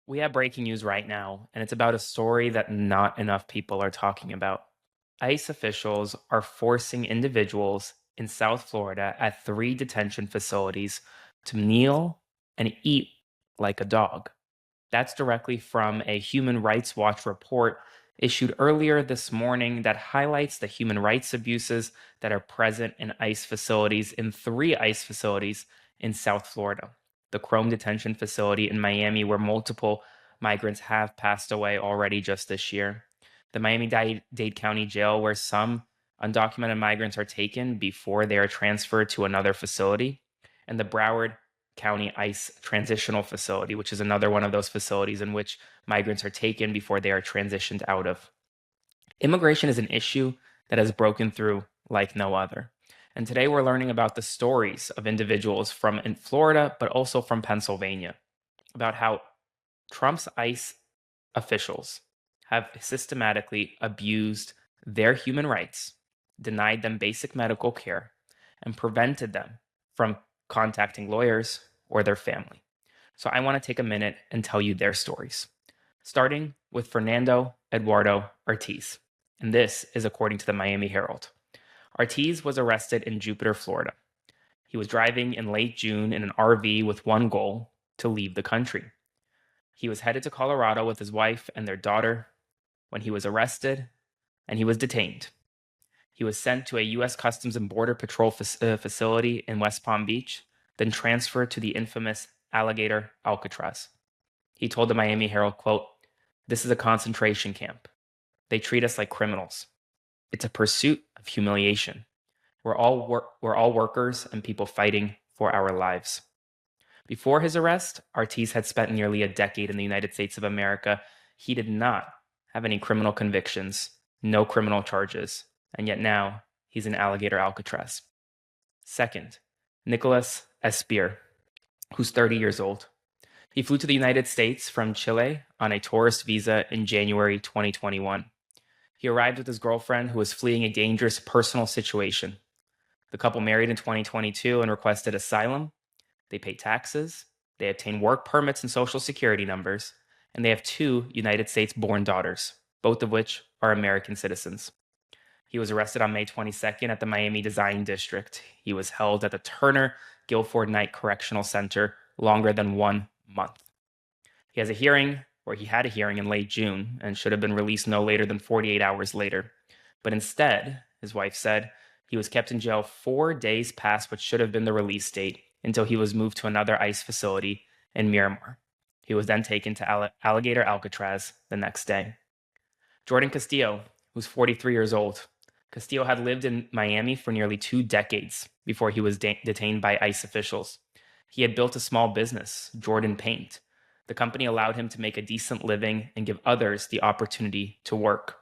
We have breaking news right now, and it's about a story that not enough people are talking about. ICE officials are forcing individuals in South Florida at three detention facilities to kneel and eat like a dog. That's directly from a Human Rights Watch report issued earlier this morning that highlights the human rights abuses that are present in ICE facilities, in three ICE facilities in South Florida. The Chrome Detention Facility in Miami, where multiple migrants have passed away already just this year. The Miami-Dade County Jail, where some undocumented migrants are taken before they are transferred to another facility. And the Broward County ICE Transitional Facility, which is another one of those facilities in which migrants are taken before they are transitioned out of. Immigration is an issue that has broken through like no other. And today we're learning about the stories of individuals from in Florida, but also from Pennsylvania, about how Trump's ICE officials have systematically abused their human rights, denied them basic medical care, and prevented them from contacting lawyers or their family. So I want to take a minute and tell you their stories, starting with Fernando Eduardo Ortiz. And this is according to the Miami Herald. Ortiz was arrested in Jupiter, Florida. He was driving in late June in an RV with one goal: to leave the country. He was headed to Colorado with his wife and their daughter when he was arrested and he was detained. He was sent to a U.S. Customs and Border Patrol facility in West Palm Beach, then transferred to the infamous Alligator Alcatraz. He told the Miami Herald, quote, "This is a concentration camp. They treat us like criminals. It's a pursuit of humiliation. We're all workers and people fighting for our lives." Before his arrest, Ortiz had spent nearly a decade in the United States of America. He did not have any criminal convictions, no criminal charges, and yet now he's in Alligator Alcatraz. Second, Nicholas Espir, who's 30 years old. He flew to the United States from Chile on a tourist visa in January 2021. He arrived with his girlfriend, who was fleeing a dangerous personal situation. The couple married in 2022 and requested asylum. They pay taxes, they obtain work permits and social security numbers, and they have two United States-born daughters, both of which are American citizens. He was arrested on May 22nd at the Miami Design District. He was held at the Turner Guilford Night Correctional Center longer than 1 month. He had a hearing in late June and should have been released no later than 48 hours later. But instead, his wife said, he was kept in jail 4 days past what should have been the release date, until he was moved to another ICE facility in Miramar. He was then taken to Alligator Alcatraz the next day. Jordan Castillo, who's 43 years old. Castillo had lived in Miami for nearly 2 decades before he was detained by ICE officials. He had built a small business, Jordan Paint. The company allowed him to make a decent living and give others the opportunity to work.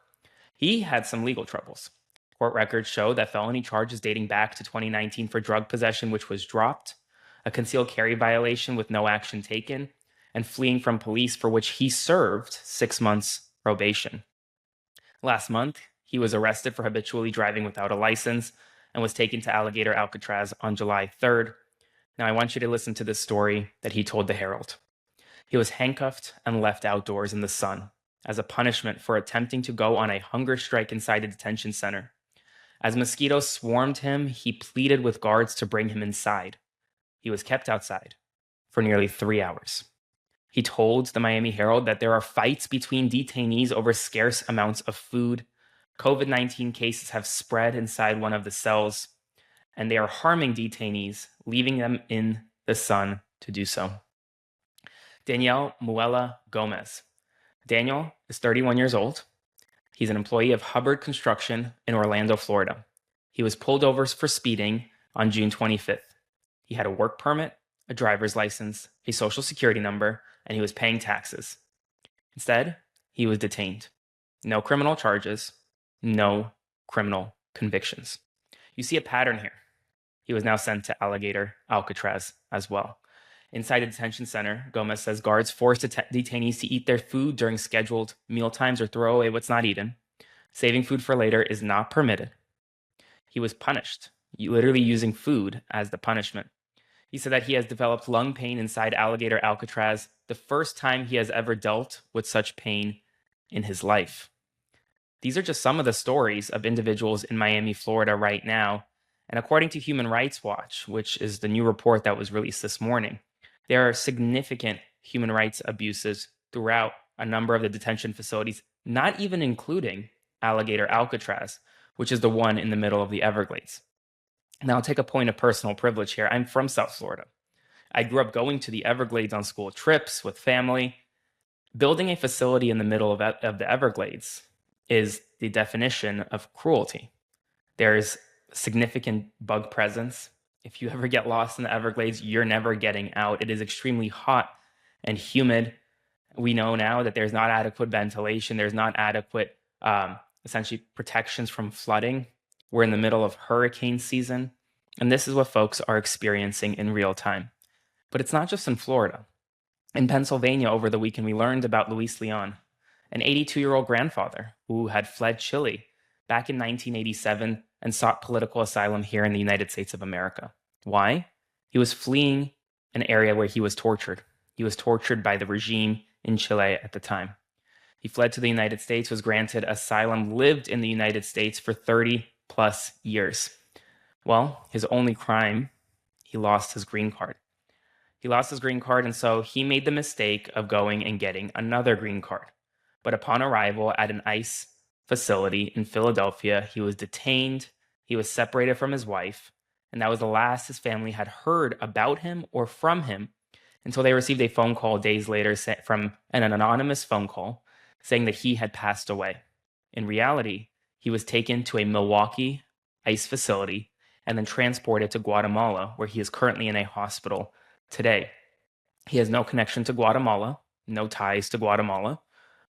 He had some legal troubles. Court records show that felony charges dating back to 2019 for drug possession, which was dropped, a concealed carry violation with no action taken, and fleeing from police, for which he served 6 months probation. Last month, he was arrested for habitually driving without a license and was taken to Alligator Alcatraz on July 3rd. Now, I want you to listen to this story that he told the Herald. He was handcuffed and left outdoors in the sun as a punishment for attempting to go on a hunger strike inside a detention center. As mosquitoes swarmed him, he pleaded with guards to bring him inside. He was kept outside for nearly 3 hours. He told the Miami Herald that there are fights between detainees over scarce amounts of food. COVID-19 cases have spread inside one of the cells, and they are harming detainees, leaving them in the sun to do so. Daniel Muela Gomez. Daniel is 31 years old. He's an employee of Hubbard Construction in Orlando, Florida. He was pulled over for speeding on June 25th. He had a work permit, a driver's license, a social security number, and he was paying taxes. Instead, he was detained. No criminal charges, no criminal convictions. You see a pattern here. He was now sent to Alligator Alcatraz as well. Inside the detention center, Gomez says guards force detainees to eat their food during scheduled meal times or throw away what's not eaten. Saving food for later is not permitted. He was punished, literally using food as the punishment. He said that he has developed lung pain inside Alligator Alcatraz, the first time he has ever dealt with such pain in his life. These are just some of the stories of individuals in Miami, Florida right now. And according to Human Rights Watch, which is the new report that was released this morning, there are significant human rights abuses throughout a number of the detention facilities, not even including Alligator Alcatraz, which is the one in the middle of the Everglades. Now, I'll take a point of personal privilege here. I'm from South Florida. I grew up going to the Everglades on school trips with family. Building a facility in the middle of the Everglades is the definition of cruelty. There's significant bug presence. If you ever get lost in the Everglades, you're never getting out. It is extremely hot and humid. We know now that there's not adequate ventilation. There's not adequate, essentially, protections from flooding. We're in the middle of hurricane season, and this is what folks are experiencing in real time. But it's not just in Florida. In Pennsylvania over the weekend, we learned about Luis Leon, an 82-year-old grandfather who had fled Chile back in 1987 and sought political asylum here in the United States of America. Why? He was fleeing an area where he was tortured. He was tortured by the regime in Chile at the time. He fled to the United States, was granted asylum, lived in the United States for 30 plus years. Well, his only crime, he lost his green card. He lost his green card, and so he made the mistake of going and getting another green card. But upon arrival at an ICE facility in Philadelphia, he was detained, he was separated from his wife, and that was the last his family had heard about him or from him until they received a phone call days later from an anonymous phone call saying that he had passed away. In reality, he was taken to a Milwaukee ICE facility and then transported to Guatemala, where he is currently in a hospital today. He has no connection to Guatemala, no ties to Guatemala,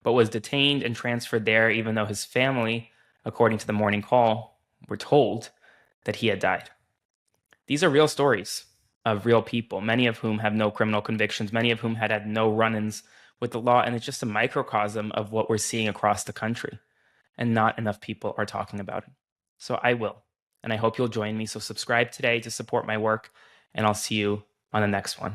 but was detained and transferred there, even though his family, according to the morning call, were told that he had died. These are real stories of real people, many of whom have no criminal convictions, many of whom had no run-ins with the law, and it's just a microcosm of what we're seeing across the country, and not enough people are talking about it. So I will, and I hope you'll join me. So subscribe today to support my work, and I'll see you on the next one.